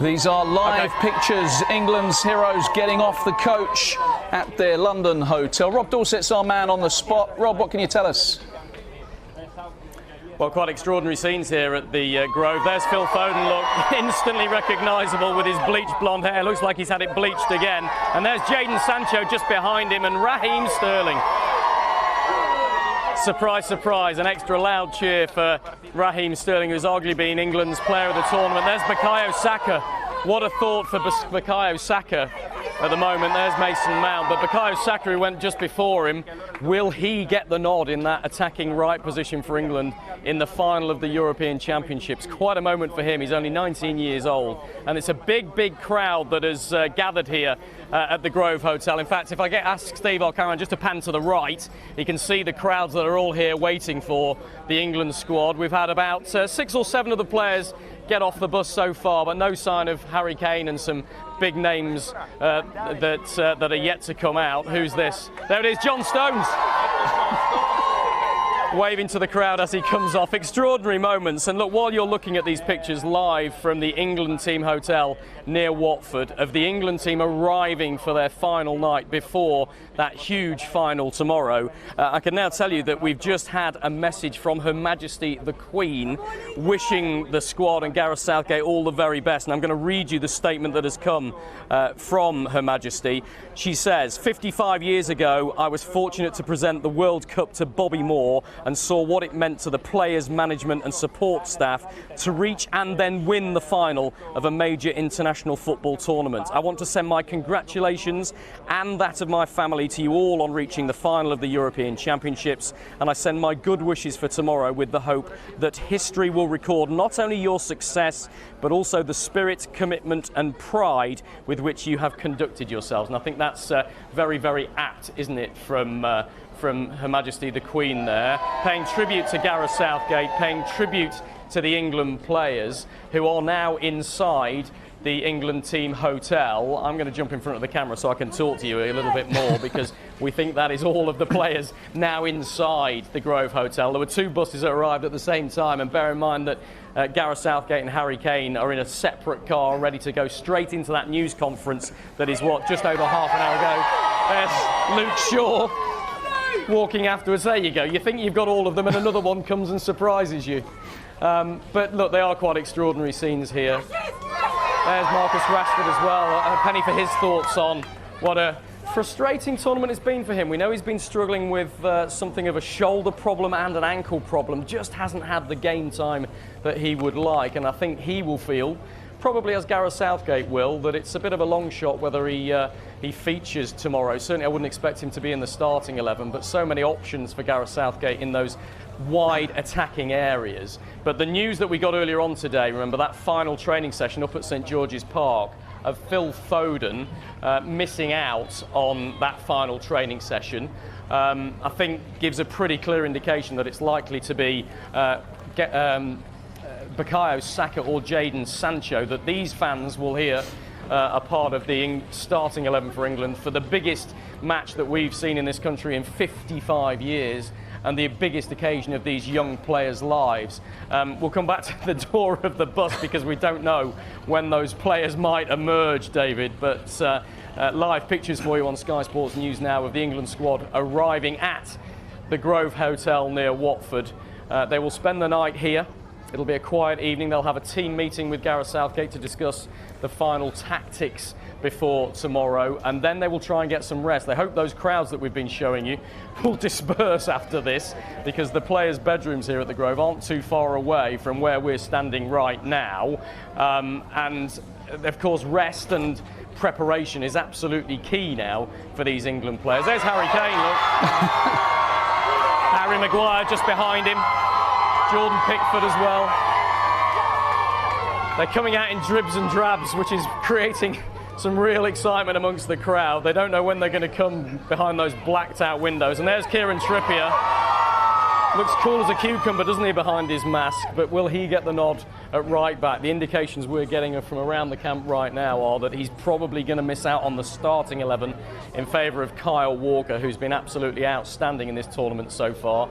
These are live pictures. England's heroes getting off the coach at their London hotel. Rob Dorsett's our man on the spot. Rob, what can you tell us? Well, quite extraordinary scenes here at the Grove. There's Phil Foden, look, instantly recognisable with his bleached blonde hair. Looks like he's had it bleached again. And there's Jadon Sancho just behind him, and Raheem Sterling. Surprise, surprise, an extra loud cheer for Raheem Sterling, who's arguably been England's player of the tournament. There's Bukayo Saka. What a thought for Bukayo Saka at the moment. There's Mason Mount, but Bukayo Saka, who went just before him, will he get the nod in that attacking right position for England in the final of the European Championships? Quite a moment for him. He's only 19 years old, and it's a big, big crowd that has gathered here at the Grove Hotel. In fact, if I ask Steve O'Callaghan just to pan to the right, you can see the crowds that are all here waiting for the England squad. We've had about 6 or 7 of the players get off the bus so far, but no sign of Harry Kane and some big names that are yet to come out. Who's this? There it is, John Stones. Waving to the crowd as he comes off. Extraordinary moments. And look, while you're looking at these pictures live from the England team hotel near Watford, of the England team arriving for their final night before that huge final tomorrow, I can now tell you that we've just had a message from Her Majesty the Queen wishing the squad and Gareth Southgate all the very best. And I'm going to read you the statement that has come from Her Majesty. She says, 55 years ago, I was fortunate to present the World Cup to Bobby Moore and saw what it meant to the players, management and support staff to reach and then win the final of a major international football tournament. I want to send my congratulations and that of my family to you all on reaching the final of the European Championships, and I send my good wishes for tomorrow with the hope that history will record not only your success but also the spirit, commitment and pride with which you have conducted yourselves. And I think that's very, very apt, isn't it, from Her Majesty the Queen there, paying tribute to Gareth Southgate, paying tribute to the England players who are now inside the England team hotel. I'm going to jump in front of the camera so I can talk to you a little bit more, because we think that is all of the players now inside the Grove Hotel. There were 2 buses that arrived at the same time, and bear in mind that Gareth Southgate and Harry Kane are in a separate car ready to go straight into that news conference that is, just over half an hour ago. There's Luke Shaw walking afterwards. There you go. You think you've got all of them and another one comes and surprises you. But look, they are quite extraordinary scenes here. There's Marcus Rashford as well. A penny for his thoughts on what a frustrating tournament it's been for him. We know he's been struggling with something of a shoulder problem and an ankle problem. Just hasn't had the game time that he would like, and I think he will feel, probably as Gareth Southgate will, that it's a bit of a long shot whether he features tomorrow. Certainly I wouldn't expect him to be in the starting 11, but so many options for Gareth Southgate in those wide attacking areas. But the news that we got earlier on today, remember that final training session up at St George's Park, of Phil Foden missing out on that final training session, I think gives a pretty clear indication that it's likely to be Bukayo Saka or Jadon Sancho that these fans will hear a part of the starting 11 for England for the biggest match that we've seen in this country in 55 years and the biggest occasion of these young players' lives. We'll come back to the door of the bus because we don't know when those players might emerge, David, but live pictures for you on Sky Sports News now of the England squad arriving at the Grove Hotel near Watford. They will spend the night here. It'll be a quiet evening. They'll have a team meeting with Gareth Southgate to discuss the final tactics before tomorrow, and then they will try and get some rest. They hope those crowds that we've been showing you will disperse after this, because the players' bedrooms here at the Grove aren't too far away from where we're standing right now. And of course, rest and preparation is absolutely key now for these England players. There's Harry Kane, look. Harry Maguire just behind him. Jordan Pickford as well. They're coming out in dribs and drabs, which is creating some real excitement amongst the crowd. They don't know when they're going to come behind those blacked out windows. And there's Kieran Trippier. Looks cool as a cucumber, doesn't he, behind his mask? But will he get the nod at right back? The indications we're getting from around the camp right now are that he's probably going to miss out on the starting 11 in favour of Kyle Walker, who's been absolutely outstanding in this tournament so far.